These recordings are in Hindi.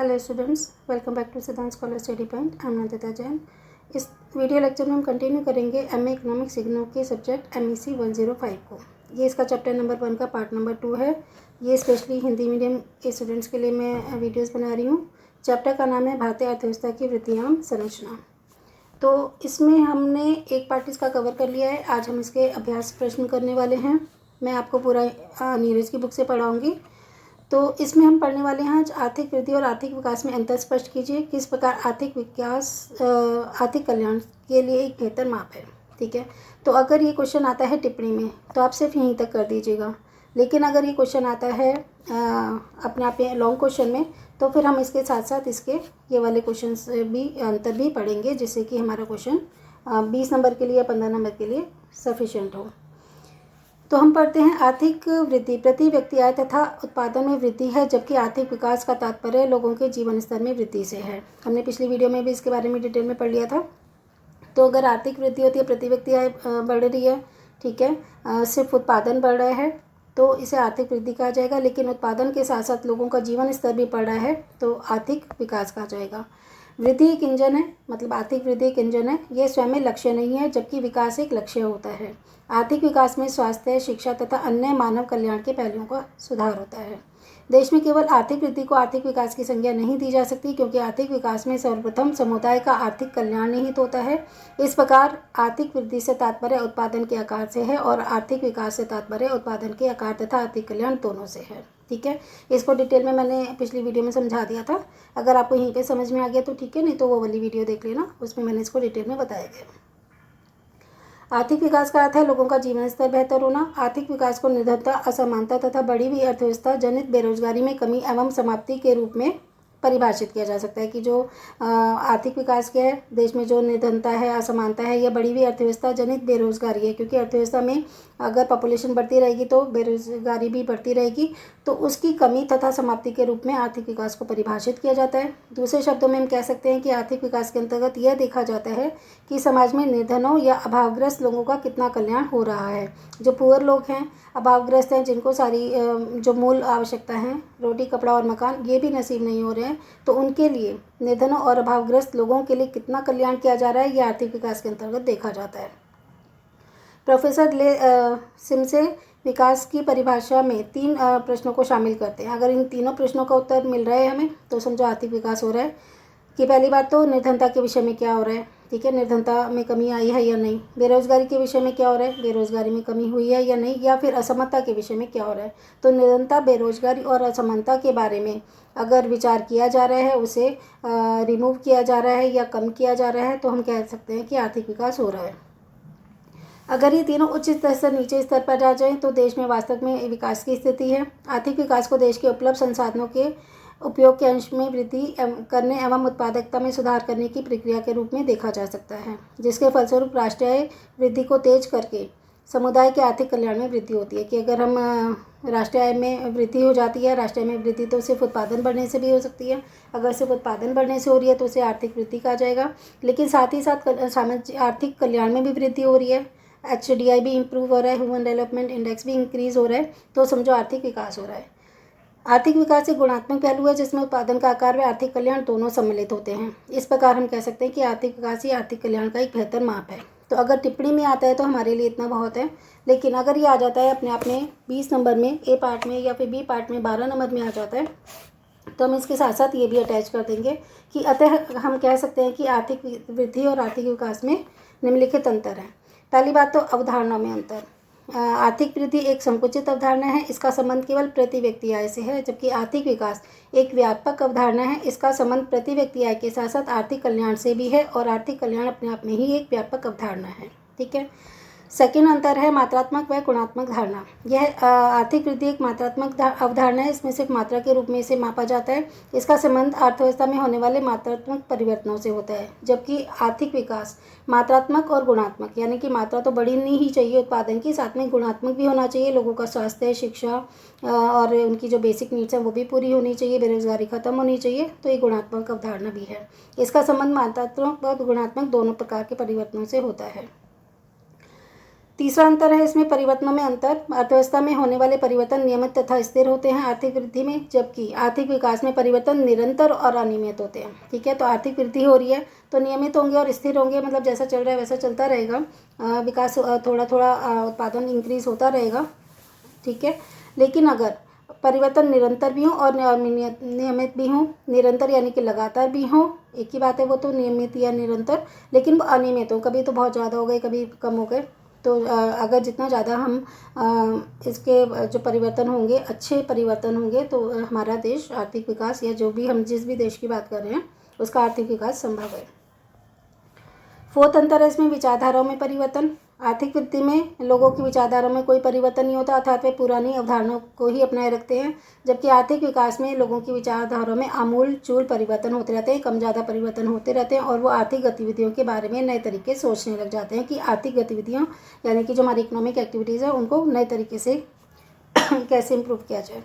Hello students, welcome back to Siddhant scholar study point. I am Nandita Jain. इस वीडियो लेक्चर में हम कंटिन्यू करेंगे एमए इकोनॉमिक्स इग्नू के सब्जेक्ट MEC 105 को। ये इसका चैप्टर नंबर 1 का पार्ट नंबर 2 है। ये स्पेशली हिंदी मीडियम के स्टूडेंट्स के लिए मैं वीडियोज़ बना रही हूँ। चैप्टर का नाम है भारतीय अर्थव्यवस्था की वृत्तियाम संरचना। तो इसमें हमने एक पार्ट इसका कवर कर लिया है। आज हम इसके अभ्यास प्रश्न करने वाले हैं। मैं आपको पूरा नीरज की बुक से पढ़ाऊँगी। तो इसमें हम पढ़ने वाले हैं आज आर्थिक वृद्धि और आर्थिक विकास में अंतर स्पष्ट कीजिए। किस प्रकार आर्थिक विकास आर्थिक कल्याण के लिए एक बेहतर माप है। ठीक है, तो अगर ये क्वेश्चन आता है टिप्पणी में तो आप सिर्फ यहीं तक कर दीजिएगा। लेकिन अगर ये क्वेश्चन आता है अपने आप में लॉन्ग क्वेश्चन में, तो फिर हम इसके साथ साथ इसके ये वाले क्वेश्चन भी अंतर भी पढ़ेंगे, जिससे कि हमारा क्वेश्चन 20 नंबर के लिए या 15 नंबर के लिए सफिशिएंट हो। तो हम पढ़ते हैं आर्थिक वृद्धि प्रति व्यक्ति आय तथा उत्पादन में वृद्धि है, जबकि आर्थिक विकास का तात्पर्य लोगों के जीवन स्तर में वृद्धि से है। हमने पिछली वीडियो में भी इसके बारे में डिटेल में पढ़ लिया था। तो अगर आर्थिक वृद्धि होती है, प्रति व्यक्ति आय बढ़ रही है, ठीक है, सिर्फ उत्पादन बढ़ रहा है तो इसे आर्थिक वृद्धि कहा जाएगा। लेकिन उत्पादन के साथ साथ लोगों का जीवन स्तर भी बढ़ रहा है तो आर्थिक विकास कहा जाएगा। वृद्धि एक इंजन है, मतलब आर्थिक वृद्धि एक इंजन है। यह स्वयं में लक्ष्य नहीं है, जबकि विकास एक लक्ष्य होता है। आर्थिक विकास में स्वास्थ्य, शिक्षा तथा अन्य मानव कल्याण के पहलुओं का सुधार होता है। देश में केवल आर्थिक वृद्धि को आर्थिक विकास की संज्ञा नहीं दी जा सकती, क्योंकि आर्थिक विकास में सर्वप्रथम समुदाय का आर्थिक कल्याण निहित होता है। इस प्रकार आर्थिक वृद्धि से तात्पर्य उत्पादन के आकार से है और आर्थिक विकास से तात्पर्य उत्पादन के आकार तथा आर्थिक कल्याण दोनों से है। ठीक है, इसको डिटेल में मैंने पिछली वीडियो में समझा दिया था। अगर आपको यहीं पे समझ में आ गया तो ठीक है, नहीं तो वो वाली वीडियो देख लेना, उसमें मैंने इसको डिटेल में बताया गया। आर्थिक विकास का अर्थ है लोगों का जीवन स्तर बेहतर होना। आर्थिक विकास को निर्धनता, असमानता तथा बढ़ी हुई अर्थव्यवस्था जनित बेरोजगारी में कमी एवं समाप्ति के रूप में परिभाषित किया जा सकता है कि जो आर्थिक विकास क्या है, देश में जो निर्धनता है, असमानता है, या बढ़ी हुई अर्थव्यवस्था जनित बेरोजगारी है, क्योंकि अर्थव्यवस्था में अगर पॉपुलेशन बढ़ती रहेगी तो बेरोजगारी भी बढ़ती रहेगी, तो उसकी कमी तथा समाप्ति के रूप में आर्थिक विकास को परिभाषित किया जाता है। दूसरे शब्दों में हम कह सकते हैं कि आर्थिक विकास के अंतर्गत यह देखा जाता है कि समाज में निर्धनों या अभावग्रस्त लोगों का कितना कल्याण हो रहा है। जो पुअर लोग हैं, अभावग्रस्त हैं, जिनको सारी जो मूल आवश्यकता हैं, रोटी, कपड़ा और मकान, ये भी नसीब नहीं हो रहे हैं, तो उनके लिए, निर्धनों और अभावग्रस्त लोगों के लिए कितना कल्याण किया जा रहा है, यह आर्थिक विकास के अंतर्गत देखा जाता है। प्रोफेसर सिमसे विकास की परिभाषा में 3 प्रश्नों को शामिल करते हैं। अगर इन तीनों प्रश्नों का उत्तर मिल रहा है हमें, तो समझो आर्थिक विकास हो रहा है। कि पहली बात तो निर्धनता के विषय में क्या हो रहा है, ठीक है, निर्धनता में कमी आई है या नहीं। बेरोजगारी के विषय में क्या हो रहा है, बेरोजगारी में कमी हुई है या नहीं। या फिर असमानता के विषय में क्या हो रहा है। तो निर्धनता, बेरोजगारी और असमानता के बारे में अगर विचार किया जा रहा है, उसे रिमूव किया जा रहा है या कम किया जा रहा है, तो हम कह सकते हैं कि आर्थिक विकास हो रहा है। अगर ये तीनों उच्च स्तर से नीचे स्तर पर आ जाएं, तो देश में वास्तव में विकास की स्थिति है। आर्थिक विकास को देश के उपलब्ध संसाधनों के उपयोग के अंश में वृद्धि करने एवं उत्पादकता में सुधार करने की प्रक्रिया के रूप में देखा जा सकता है, जिसके फलस्वरूप राष्ट्रीय आय वृद्धि को तेज करके समुदाय के आर्थिक कल्याण में वृद्धि होती है। कि अगर हम राष्ट्रीय आय में वृद्धि हो जाती है, राष्ट्रीय आय में वृद्धि तो सिर्फ उत्पादन बढ़ने से भी हो सकती है। अगर सिर्फ उत्पादन बढ़ने से हो रही है तो उसे आर्थिक वृद्धि कहा जाएगा। लेकिन साथ ही साथ आर्थिक कल्याण में भी वृद्धि हो रही है, HDI भी इंप्रूव हो रहा है, ह्यूमन डेवलपमेंट इंडेक्स भी इंक्रीज हो रहा है, तो समझो आर्थिक विकास हो रहा है। आर्थिक विकास एक गुणात्मक पहलू है, जिसमें उत्पादन का आकार व आर्थिक कल्याण दोनों सम्मिलित होते हैं। इस प्रकार हम कह सकते हैं कि आर्थिक विकास ही आर्थिक कल्याण का एक बेहतर माप है। तो अगर टिप्पणी में आता है तो हमारे लिए इतना बहुत है। लेकिन अगर ये आ जाता है अपने आप में 20 नंबर में ए पार्ट में, या फिर बी पार्ट में 12 नंबर में आ जाता है, तो हम इसके साथ साथ ये भी अटैच कर देंगे कि अतः हम कह सकते हैं कि आर्थिक वृद्धि और आर्थिक विकास में निम्नलिखित अंतर है। पहली बात तो अवधारणा में अंतर। आर्थिक वृद्धि एक संकुचित अवधारणा है, इसका संबंध केवल प्रति व्यक्ति आय से है, जबकि आर्थिक विकास एक व्यापक अवधारणा है, इसका संबंध प्रति व्यक्ति आय के साथ साथ आर्थिक कल्याण से भी है, और आर्थिक कल्याण अपने आप में ही एक व्यापक अवधारणा है। ठीक है, सेकेंड अंतर है मात्रात्मक व गुणात्मक धारणा। यह आर्थिक वृद्धि एक मात्रात्मक अवधारणा है, इसमें सिर्फ मात्रा के रूप में इसे मापा जाता है। इसका संबंध अर्थव्यवस्था में होने वाले मात्रात्मक परिवर्तनों से होता है, जबकि आर्थिक विकास मात्रात्मक और गुणात्मक, यानी कि मात्रा तो बढ़नी ही चाहिए उत्पादन की, साथ में गुणात्मक भी होना चाहिए। लोगों का स्वास्थ्य, शिक्षा और उनकी जो बेसिक नीड्स हैं वो भी पूरी होनी चाहिए, बेरोजगारी खत्म होनी चाहिए, तो ये गुणात्मक अवधारणा भी है। इसका संबंध मात्रात्मक और गुणात्मक दोनों प्रकार के परिवर्तनों से होता है। तीसरा अंतर है इसमें परिवर्तनों में अंतर। अर्थव्यवस्था में होने वाले परिवर्तन नियमित तथा स्थिर होते हैं आर्थिक वृद्धि में, जबकि आर्थिक विकास में परिवर्तन निरंतर और अनियमित होते हैं। ठीक है, तो आर्थिक वृद्धि हो रही है तो नियमित होंगे और स्थिर होंगे, मतलब जैसा चल रहा है वैसा चलता रहेगा। विकास थोड़ा थोड़ा उत्पादन इंक्रीज होता रहेगा। ठीक है, लेकिन अगर परिवर्तन निरंतर भी हो और नियमित भी हो, निरंतर यानी कि लगातार भी हो, एक ही बात है वो तो, नियमित या निरंतर, लेकिन अनियमित हो, कभी तो बहुत ज़्यादा हो गए कभी कम हो गए, तो अगर जितना ज़्यादा हम इसके जो परिवर्तन होंगे, अच्छे परिवर्तन होंगे, तो हमारा देश आर्थिक विकास, या जो भी हम जिस भी देश की बात कर रहे हैं उसका आर्थिक विकास संभव है। फोर्थ अंतर है इसमें विचारधाराओं में परिवर्तन। आर्थिक वृद्धि में लोगों की विचारधाराओं में कोई परिवर्तन नहीं होता, अर्थात वे पुरानी अवधारणाओं को ही अपनाए रखते हैं, जबकि आर्थिक विकास में लोगों की विचारधाराओं में आमूल चूल परिवर्तन होते रहते हैं, कम ज़्यादा परिवर्तन होते रहते हैं, और वो आर्थिक गतिविधियों के बारे में नए तरीके सोचने लग जाते हैं कि आर्थिक गतिविधियों यानी कि जो हमारी इकोनॉमिक एक्टिविटीज़ है उनको नए तरीके से कैसे इम्प्रूव किया जाए।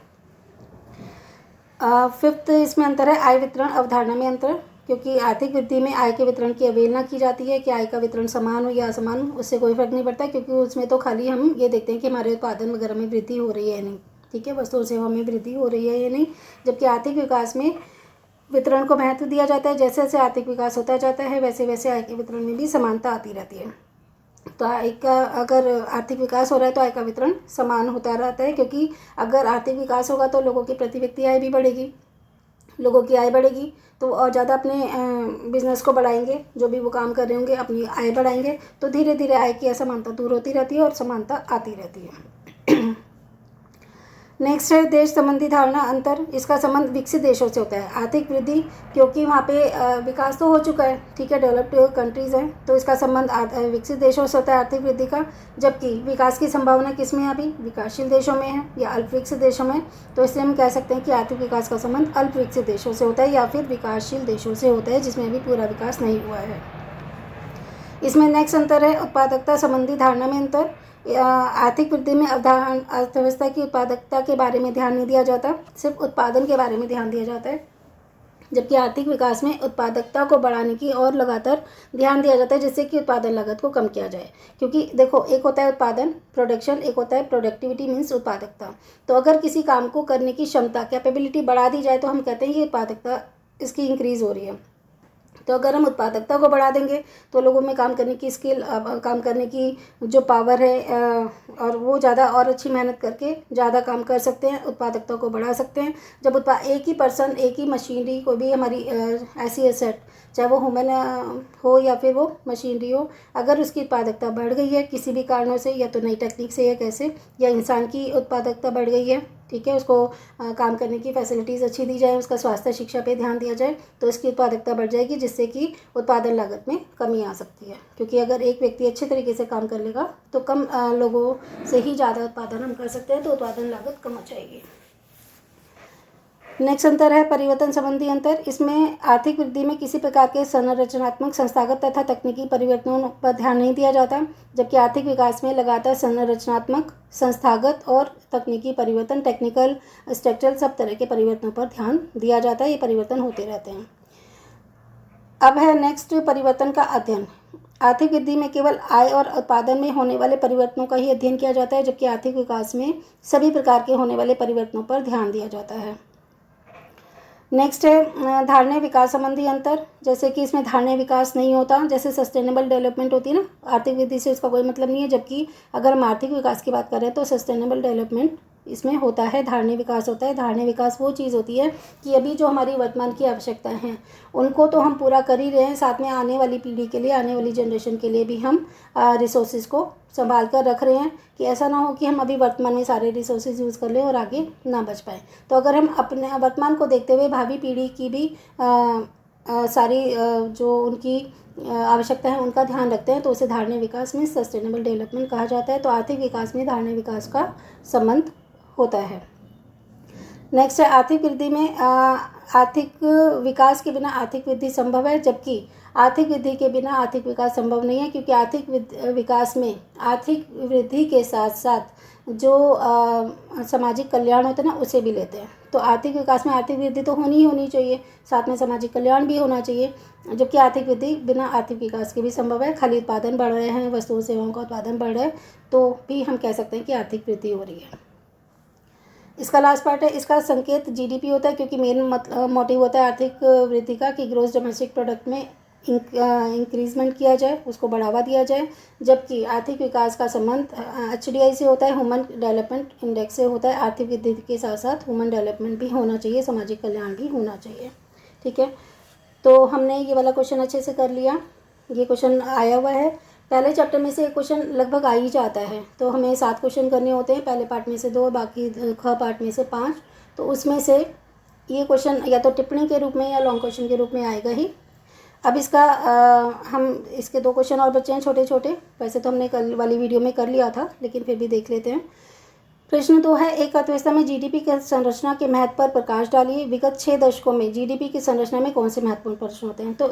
फिफ्थ इसमें अंतर है आय वितरण अवधारणा में अंतर, क्योंकि आर्थिक वृद्धि में आय के वितरण की अवहेलना की जाती है कि आय का वितरण समान हो या असमान हो, उससे कोई फर्क नहीं पड़ता, क्योंकि उसमें तो खाली हम ये देखते हैं कि हमारे उत्पादन वगैरह में वृद्धि हो रही है या नहीं। ठीक है, वस्तु और सेवा में वृद्धि हो रही है या नहीं। जबकि आर्थिक विकास में वितरण को महत्व दिया जाता है, जैसे जैसे आर्थिक विकास होता जाता है वैसे वैसे आय के वितरण में भी समानता आती रहती है। तो आय का, अगर आर्थिक विकास हो रहा है तो आय का वितरण समान होता रहता है, क्योंकि अगर आर्थिक विकास होगा तो लोगों की प्रति व्यक्ति आय भी बढ़ेगी, लोगों की आय बढ़ेगी तो और ज़्यादा अपने बिजनेस को बढ़ाएंगे, जो भी वो काम कर रहे होंगे अपनी आय बढ़ाएंगे, तो धीरे धीरे आय की असमानता दूर होती रहती है और समानता आती रहती है। नेक्स्ट है देश संबंधी धारणा अंतर। इसका संबंध विकसित देशों से होता है। आर्थिक वृद्धि, क्योंकि वहाँ पे विकास तो हो चुका है, ठीक है, डेवलप्ड कंट्रीज़ हैं, तो इसका संबंध विकसित देशों से होता है आर्थिक वृद्धि का। जबकि विकास की संभावना किस में है अभी, विकासशील देशों में है या अल्प विकसित देशों में। तो इसलिए हम कह सकते हैं कि आर्थिक विकास का संबंध अल्प विकसित देशों से होता है या फिर विकासशील देशों से होता है जिसमें अभी पूरा विकास नहीं हुआ है। इसमें नेक्स्ट अंतर है उत्पादकता संबंधी धारणा में अंतर। आर्थिक वृद्धि में अर्थव्यवस्था की उत्पादकता के बारे में ध्यान नहीं दिया जाता, सिर्फ उत्पादन के बारे में ध्यान दिया जाता है। जबकि आर्थिक विकास में उत्पादकता को बढ़ाने की और लगातार ध्यान दिया जाता है, जिससे कि उत्पादन लागत को कम किया जाए। क्योंकि देखो, एक होता है उत्पादन प्रोडक्शन, एक होता है प्रोडक्टिविटी मीन्स उत्पादकता। तो अगर किसी काम को करने की क्षमता कैपेबिलिटी बढ़ा दी जाए तो हम कहते हैं कि उत्पादकता इसकी इंक्रीज़ हो रही है। तो अगर हम उत्पादकता को बढ़ा देंगे तो लोगों में काम करने की स्किल, काम करने की जो पावर है, और वो ज़्यादा और अच्छी मेहनत करके ज़्यादा काम कर सकते हैं, उत्पादकता को बढ़ा सकते हैं। जब एक ही पर्सन, एक ही मशीनरी, कोई भी हमारी ऐसी एसेट, चाहे वो ह्यूमन हो या फिर वो मशीनरी हो, अगर उसकी उत्पादकता बढ़ गई है किसी भी कारणों से, या तो नई टेक्निक से या कैसे, या इंसान की उत्पादकता बढ़ गई है, ठीक है, उसको काम करने की फैसिलिटीज़ अच्छी दी जाए, उसका स्वास्थ्य शिक्षा पे ध्यान दिया जाए, तो इसकी उत्पादकता बढ़ जाएगी, जिससे कि उत्पादन लागत में कमी आ सकती है। क्योंकि अगर एक व्यक्ति अच्छे तरीके से काम कर लेगा तो कम लोगों से ही ज़्यादा उत्पादन हम कर सकते हैं, तो उत्पादन लागत कम हो जाएगी। नेक्स्ट अंतर है परिवर्तन संबंधी अंतर। इसमें आर्थिक वृद्धि में किसी प्रकार के संरचनात्मक, संस्थागत तथा तकनीकी परिवर्तनों पर ध्यान नहीं दिया जाता, जबकि आर्थिक विकास में लगातार संरचनात्मक, संस्थागत और तकनीकी परिवर्तन, टेक्निकल, स्ट्रक्चरल, सब तरह के परिवर्तनों पर ध्यान दिया जाता है। ये परिवर्तन होते रहते हैं। अब है नेक्स्ट परिवर्तन का अध्ययन। आर्थिक वृद्धि में केवल आय और उत्पादन में होने वाले परिवर्तनों का ही अध्ययन किया जाता है, जबकि आर्थिक विकास में सभी प्रकार के होने वाले परिवर्तनों पर ध्यान दिया जाता है। नेक्स्ट है धारणीय विकास संबंधी अंतर। जैसे कि इसमें धारणीय विकास नहीं होता, जैसे सस्टेनेबल डेवलपमेंट होती है ना, आर्थिक वृद्धि से उसका कोई मतलब नहीं है। जबकि अगर हम आर्थिक विकास की बात कर रहे हैं तो सस्टेनेबल डेवलपमेंट इसमें होता है, धारणीय विकास होता है। धारणीय विकास वो चीज़ होती है कि अभी जो हमारी वर्तमान की आवश्यकताएं हैं उनको तो हम पूरा कर ही रहे हैं, साथ में आने वाली पीढ़ी के लिए, आने वाली जनरेशन के लिए भी हम रिसोर्सेज को संभाल कर रख रहे हैं, कि ऐसा ना हो कि हम अभी वर्तमान में सारे रिसोर्सेज यूज़ कर लें और आगे ना बच पाए। तो अगर हम अपने वर्तमान को देखते हुए भावी पीढ़ी की भी सारी जो उनकी आवश्यकता है उनका ध्यान रखते हैं, तो उसे धारणीय विकास में सस्टेनेबल डेवलपमेंट कहा जाता है। तो आर्थिक विकास में धारणीय विकास का संबंध होता है। नेक्स्ट है आर्थिक वृद्धि में आर्थिक विकास के बिना आर्थिक वृद्धि संभव है, जबकि आर्थिक वृद्धि के बिना आर्थिक विकास संभव नहीं है, क्योंकि आर्थिक विकास में आर्थिक वृद्धि के साथ साथ जो सामाजिक कल्याण होता है ना, उसे भी लेते हैं। तो आर्थिक विकास में आर्थिक वृद्धि तो होनी ही होनी चाहिए, साथ में सामाजिक कल्याण भी होना चाहिए, जबकि आर्थिक वृद्धि बिना आर्थिक विकास के भी संभव है। खाली उत्पादन बढ़ रहे हैं, वस्तुओं सेवाओं का उत्पादन बढ़ रहा है, तो भी हम कह सकते हैं कि आर्थिक वृद्धि हो रही है। इसका लास्ट पार्ट है, इसका संकेत जीडीपी होता है, क्योंकि मेन मोटिव होता है आर्थिक वृद्धि का कि ग्रोस डोमेस्टिक प्रोडक्ट में इंक्रीजमेंट किया जाए, उसको बढ़ावा दिया जाए, जबकि आर्थिक विकास का संबंध HDI से होता है, ह्यूमन डेवलपमेंट इंडेक्स से होता है। आर्थिक वृद्धि के साथ साथ ह्यूमन डेवलपमेंट भी होना चाहिए, सामाजिक कल्याण भी होना चाहिए। ठीक है, तो हमने ये वाला क्वेश्चन अच्छे से कर लिया। ये क्वेश्चन आया हुआ है, पहले चैप्टर में से क्वेश्चन लगभग आ ही जाता है, तो हमें 7 क्वेश्चन करने होते हैं, पहले पार्ट में से 2, बाकी ख पार्ट में से 5। तो उसमें से ये क्वेश्चन या तो टिप्पणी के रूप में या लॉन्ग क्वेश्चन के रूप में आएगा ही। अब इसका हम इसके 2 क्वेश्चन और बच्चे हैं छोटे छोटे, वैसे तो हमने कल वाली वीडियो में कर लिया था, लेकिन फिर भी देख लेते हैं। प्रश्न 2 है, एक अर्थव्यवस्था में जीडीपी की संरचना के महत्व पर प्रकाश डालिए। विगत 6 दशकों में जीडीपी की संरचना में कौन से महत्वपूर्ण प्रश्न होते हैं? तो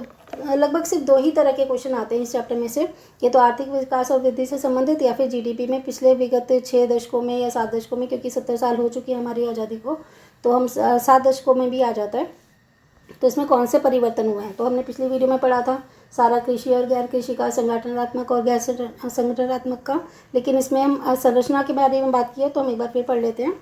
लगभग सिर्फ 2 ही तरह के क्वेश्चन आते हैं इस चैप्टर में से, ये तो आर्थिक विकास और वृद्धि से संबंधित, या फिर जीडीपी में पिछले विगत 6 दशकों में या 7 दशकों में, क्योंकि 70 साल हो चुकी है हमारी आज़ादी को, तो हम 7 दशकों में भी आ जाता है। तो इसमें कौन से परिवर्तन हुए हैं? तो हमने पिछली वीडियो में पढ़ा था सारा कृषि और गैर कृषि का, संगठनात्मक और गैर संगठनात्मक का, लेकिन इसमें हम संरचना के बारे में बात की है, तो हम एक बार फिर पढ़ लेते हैं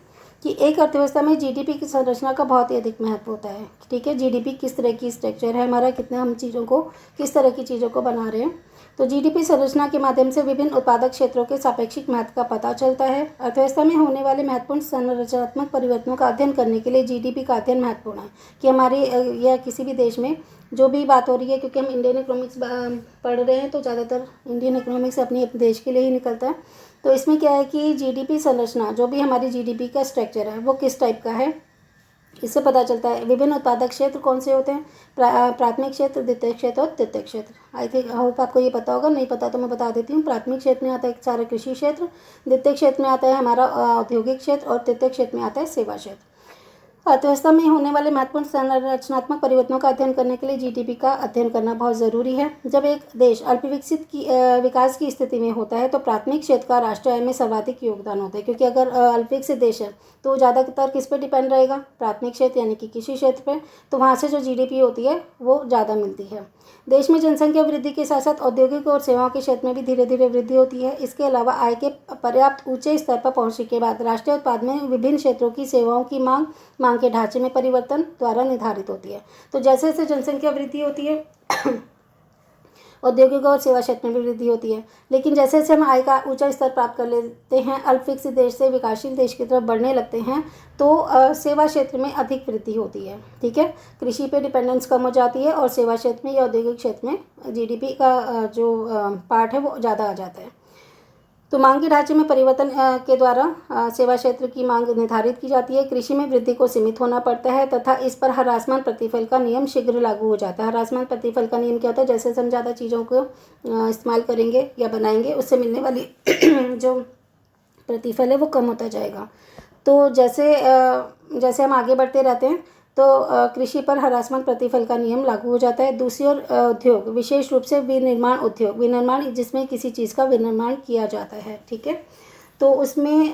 कि एक अर्थव्यवस्था में जीडीपी की संरचना का बहुत ही अधिक महत्व होता है। ठीक है, जीडीपी किस तरह की स्ट्रक्चर है हमारा, कितना हम चीज़ों को, किस तरह की चीज़ों को बना रहे हैं। तो जीडीपी संरचना के माध्यम से विभिन्न उत्पादक क्षेत्रों के सापेक्षिक महत्व का पता चलता है। अर्थव्यवस्था में होने वाले महत्वपूर्ण संरचनात्मक परिवर्तनों का अध्ययन करने के लिए जीडीपी का अध्ययन महत्वपूर्ण है, कि हमारे या किसी भी देश में जो भी बात हो रही है, क्योंकि हम इंडियन इकोनॉमिक्स पढ़ रहे हैं, तो ज़्यादातर इंडियन इकोनॉमिक्स अपने देश के लिए ही निकलता है। तो इसमें क्या है कि जीडीपी संरचना, जो भी हमारी जीडीपी का स्ट्रक्चर है, वो किस टाइप का है, इससे पता चलता है। विभिन्न उत्पादक क्षेत्र कौन से होते हैं? प्राथमिक क्षेत्र, द्वितीय क्षेत्र और तृतीय क्षेत्र। आई थिंक होप आपको ये पता होगा, नहीं पता तो मैं बता देती हूँ। प्राथमिक क्षेत्र में आता है सारा कृषि क्षेत्र, द्वितीय क्षेत्र में आता है हमारा औद्योगिक क्षेत्र, और तृतीय क्षेत्र में आता है सेवा क्षेत्र। अर्थव्यवस्था में होने वाले महत्वपूर्ण संरचनात्मक परिवर्तनों का अध्ययन करने के लिए जीडीपी का अध्ययन करना बहुत ज़रूरी है। जब एक देश अल्पविकसित विकास की स्थिति में होता है, तो प्राथमिक क्षेत्र का राष्ट्र आय में सर्वाधिक योगदान होता है, क्योंकि अगर अल्पविकसित देश है तो ज़्यादातर किस पे डिपेंड रहेगा? प्राथमिक क्षेत्र यानी कि कृषि क्षेत्र पे, तो वहाँ से जो जीडीपी होती है वो ज़्यादा मिलती है। देश में जनसंख्या वृद्धि के साथ साथ औद्योगिक और सेवाओं के क्षेत्र में भी धीरे धीरे वृद्धि होती है। इसके अलावा आय के पर्याप्त ऊंचे स्तर पर पहुंचने के बाद राष्ट्रीय उत्पाद में विभिन्न क्षेत्रों की सेवाओं की मांग के ढांचे में परिवर्तन द्वारा निर्धारित होती है। तो जैसे जैसे जनसंख्या वृद्धि होती है औद्योगिक और सेवा क्षेत्र में भी वृद्धि होती है, लेकिन जैसे जैसे हम आय का ऊंचा स्तर प्राप्त कर लेते हैं, अल्पविकसित देश से विकासशील देश की तरफ बढ़ने लगते हैं, तो सेवा क्षेत्र में अधिक वृद्धि होती है। ठीक है, कृषि पे डिपेंडेंस कम हो जाती है, और सेवा क्षेत्र में या औद्योगिक क्षेत्र में जीडीपी का जो पार्ट है वो ज़्यादा आ जाता है। तो मांग के ढांचे में परिवर्तन के द्वारा सेवा क्षेत्र की मांग निर्धारित की जाती है। कृषि में वृद्धि को सीमित होना पड़ता है, तथा इस पर ह्रासमान प्रतिफल का नियम शीघ्र लागू हो जाता है। ह्रासमान प्रतिफल का नियम क्या होता है? जैसे हम ज़्यादा चीज़ों को इस्तेमाल करेंगे या बनाएंगे, उससे मिलने वाली जो प्रतिफल है वो कम होता जाएगा। तो जैसे हम आगे बढ़ते रहते हैं, तो कृषि पर ह्रासमान प्रतिफल का नियम लागू हो जाता है। दूसरी ओर उद्योग, विशेष रूप से विनिर्माण उद्योग, विनिर्माण जिसमें किसी चीज़ का विनिर्माण किया जाता है, ठीक है, तो उसमें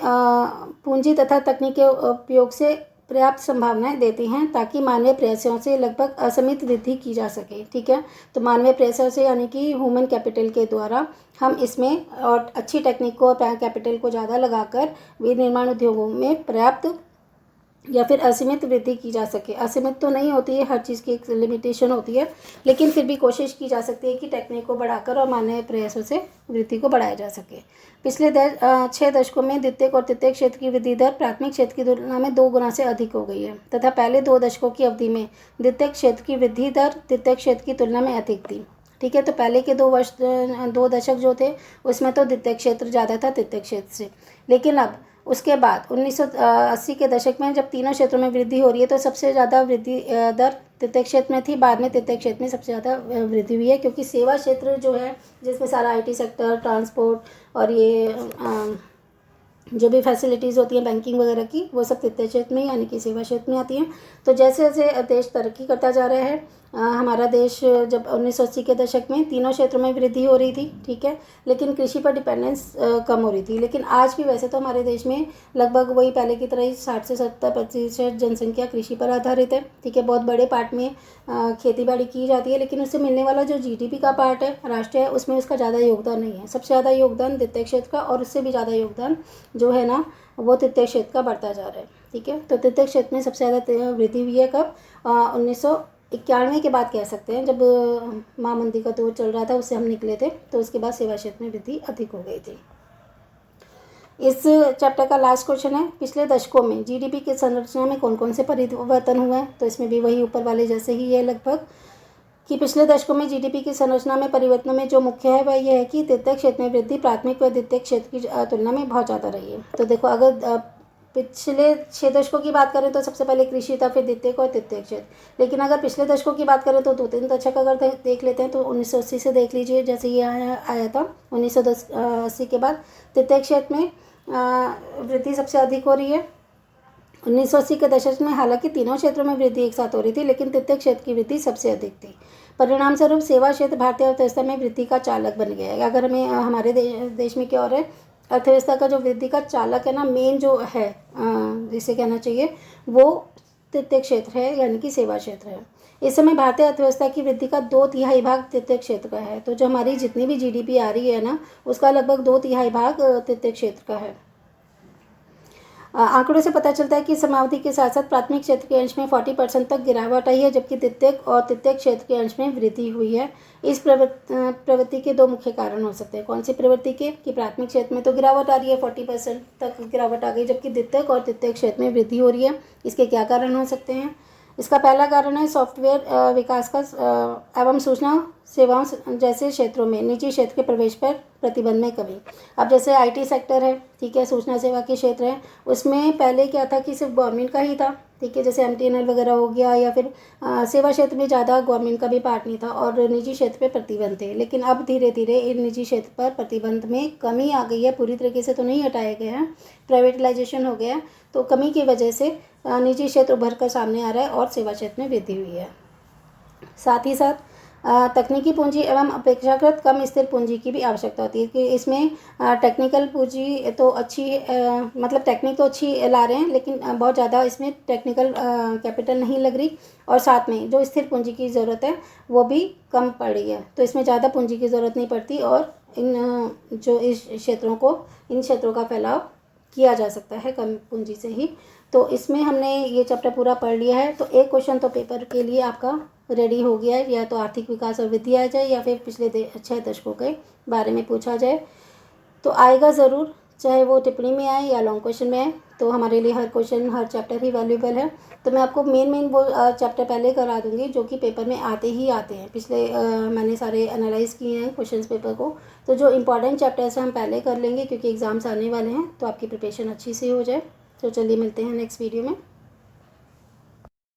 पूंजी तथा तकनीक के उपयोग से पर्याप्त संभावनाएं देती हैं, ताकि मानवीय प्रयासों से लगभग असीमित वृद्धि की जा सके। ठीक है, तो मानवीय प्रयासों से यानी कि ह्यूमन कैपिटल के द्वारा हम इसमें और अच्छी टेक्निक को, कैपिटल को ज़्यादा लगाकर विनिर्माण उद्योगों में पर्याप्त या फिर असीमित वृद्धि की जा सके। असीमित तो नहीं होती है, हर चीज़ की एक लिमिटेशन होती है, लेकिन फिर भी कोशिश की जा सकती है कि टेक्निक को बढ़ाकर और मानवीय प्रयासों से वृद्धि को बढ़ाया जा सके। पिछले 6 दशकों में द्वितीयक और तृतीयक क्षेत्र की वृद्धि दर प्राथमिक क्षेत्र की तुलना में 2 गुना से अधिक हो गई है, तथा पहले 2 दशकों की अवधि में द्वितीयक क्षेत्र की वृद्धि दर तृतीयक क्षेत्र की तुलना में अधिक थी। ठीक है, तो पहले के 2 दशक जो थे उसमें तो द्वितीयक क्षेत्र ज़्यादा था तृतीयक क्षेत्र से, लेकिन अब उसके बाद 1980 के दशक में जब तीनों क्षेत्रों में वृद्धि हो रही है, तो सबसे ज़्यादा वृद्धि दर तृतीयक क्षेत्र में थी, बाद में तृतीयक क्षेत्र में सबसे ज़्यादा वृद्धि हुई है, क्योंकि सेवा क्षेत्र जो है जिसमें सारा IT सेक्टर, ट्रांसपोर्ट और ये जो भी फैसिलिटीज़ होती हैं बैंकिंग वगैरह की, वो सब तृतीय क्षेत्र में यानी कि सेवा क्षेत्र में आती हैं। तो जैसे जैसे देश तरक्की करता जा रहा है, हमारा देश जब 1980 के दशक में तीनों क्षेत्रों में वृद्धि हो रही थी, ठीक है, लेकिन कृषि पर डिपेंडेंस कम हो रही थी। लेकिन आज भी वैसे तो हमारे देश में लगभग वही पहले की तरह ही 60 से 70% जनसंख्या कृषि पर आधारित है, ठीक है। बहुत बड़े पार्ट में खेती बाड़ी की जाती है, लेकिन उससे मिलने वाला जो जीडीपी का पार्ट है राष्ट्र है, उसमें उसका ज़्यादा योगदान नहीं है। सबसे ज़्यादा योगदान द्वितीय क्षेत्र का, और उससे भी ज़्यादा योगदान जो है ना वो तृतीय क्षेत्र का बढ़ता जा रहा है, ठीक है। तो तृतीय क्षेत्र में सबसे ज़्यादा वृद्धि हुई है कब? 1991 के बाद कह सकते हैं, जब महामंदी का दौर चल रहा था, उससे हम निकले थे, तो उसके बाद सेवा क्षेत्र में वृद्धि अधिक हो गई थी। इस चैप्टर का लास्ट क्वेश्चन है, पिछले दशकों में जीडीपी की संरचना में कौन कौन से परिवर्तन हुए हैं? तो इसमें भी वही ऊपर वाले जैसे ही है लगभग, कि पिछले दशकों में जीडीपी की संरचना में परिवर्तनों में जो मुख्य है वह यह है कि तृतीय क्षेत्र में वृद्धि प्राथमिक व द्वितीय क्षेत्र की तुलना में बहुत ज़्यादा रही है। तो देखो, अगर पिछले 6 दशकों की बात करें तो सबसे पहले कृषि था, फिर द्वितीय और तृतीय क्षेत्र। लेकिन अगर पिछले दशकों की बात करें तो 2-3 दशक अगर देख लेते हैं तो 1980 से देख लीजिए, जैसे ये आया था 1980 के बाद तृतीय क्षेत्र में वृद्धि सबसे अधिक हो रही है। 1980 के दशक में हालांकि तीनों क्षेत्रों में वृद्धि एक साथ हो रही थी, लेकिन तृतीय क्षेत्र की वृद्धि सबसे अधिक थी। परिणाम स्वरूप सेवा क्षेत्र भारतीय अर्थव्यवस्था में वृद्धि का चालक बन गया है। अगर हमें हमारे देश में क्या हो रहा है, अर्थव्यवस्था का जो वृद्धि का चालक है ना, मेन जो है जिसे कहना चाहिए, वो तृतीय क्षेत्र है, यानी कि सेवा क्षेत्र है। इस समय भारतीय अर्थव्यवस्था की वृद्धि का 2/3 भाग तृतीय क्षेत्र का है। तो जो हमारी जितनी भी जीडीपी आ रही है ना, उसका लगभग 2/3 भाग तृतीय क्षेत्र का है। आंकड़ों से पता चलता है कि समावधि के साथ साथ प्राथमिक क्षेत्र के अंश में 40% तक गिरावट आई है, जबकि द्वितीय और तृतीय क्षेत्र के अंश में वृद्धि हुई है। इस प्रवृत्ति के 2 मुख्य कारण हो सकते हैं। कौन सी प्रवृत्ति के? कि प्राथमिक क्षेत्र में तो गिरावट आ रही है, 40% तक गिरावट आ गई, जबकि द्वितीय और तृतीय क्षेत्र में वृद्धि हो रही है। इसके क्या कारण हो सकते हैं? इसका पहला कारण है सॉफ्टवेयर विकास का एवं सूचना सेवाओं जैसे क्षेत्रों में निजी क्षेत्र के प्रवेश पर प्रतिबंध में कमी। अब जैसे आईटी सेक्टर है, ठीक है, सूचना सेवा के क्षेत्र है, उसमें पहले क्या था कि सिर्फ गवर्नमेंट का ही था, ठीक है, जैसे एमटीएनएल वगैरह हो गया, या फिर सेवा क्षेत्र में ज़्यादा गवर्नमेंट का भी पार्ट नहीं था, और निजी क्षेत्र पे प्रतिबंध थे। लेकिन अब धीरे धीरे इन निजी क्षेत्र पर प्रतिबंध में कमी आ गई है, पूरी तरीके से तो नहीं हटाया गया है, प्राइवेटलाइजेशन हो गया, तो कमी की वजह से निजी क्षेत्र उभर कर सामने आ रहा है और सेवा क्षेत्र में वृद्धि हुई है। साथ ही साथ तकनीकी पूंजी एवं अपेक्षाकृत कम स्थिर पूंजी की भी आवश्यकता होती है, कि इसमें टेक्निकल पूंजी तो अच्छी मतलब टेक्निक तो अच्छी ला रहे हैं, लेकिन बहुत ज़्यादा इसमें टेक्निकल कैपिटल नहीं लग रही, और साथ में जो स्थिर पूंजी की ज़रूरत है वो भी कम पड़ रही है। तो इसमें ज़्यादा पूंजी की ज़रूरत नहीं पड़ती, और इन क्षेत्रों का फैलाव किया जा सकता है कम पूंजी से ही। तो इसमें हमने ये चैप्टर पूरा पढ़ लिया है। तो एक क्वेश्चन तो पेपर के लिए आपका रेडी हो गया है, या तो आर्थिक विकास और वृद्धि आ जाए, या फिर पिछले 6 दशकों के बारे में पूछा जाए, तो आएगा ज़रूर, चाहे वो टिप्पणी में आए या लॉन्ग क्वेश्चन में आए। तो हमारे लिए हर क्वेश्चन, हर चैप्टर ही वैल्यूएबल है। तो मैं आपको मेन वो चैप्टर पहले करा दूंगी जो कि पेपर में आते हैं। पिछले मैंने सारे एनालाइज किए हैं क्वेश्चंस पेपर को, तो जो इंपॉर्टेंट चैप्टर्स हैं हम पहले कर लेंगे, क्योंकि एग्ज़ाम्स आने वाले हैं, तो आपकी प्रिपरेशन अच्छी से हो जाए। तो चलिए मिलते हैं नेक्स्ट वीडियो में।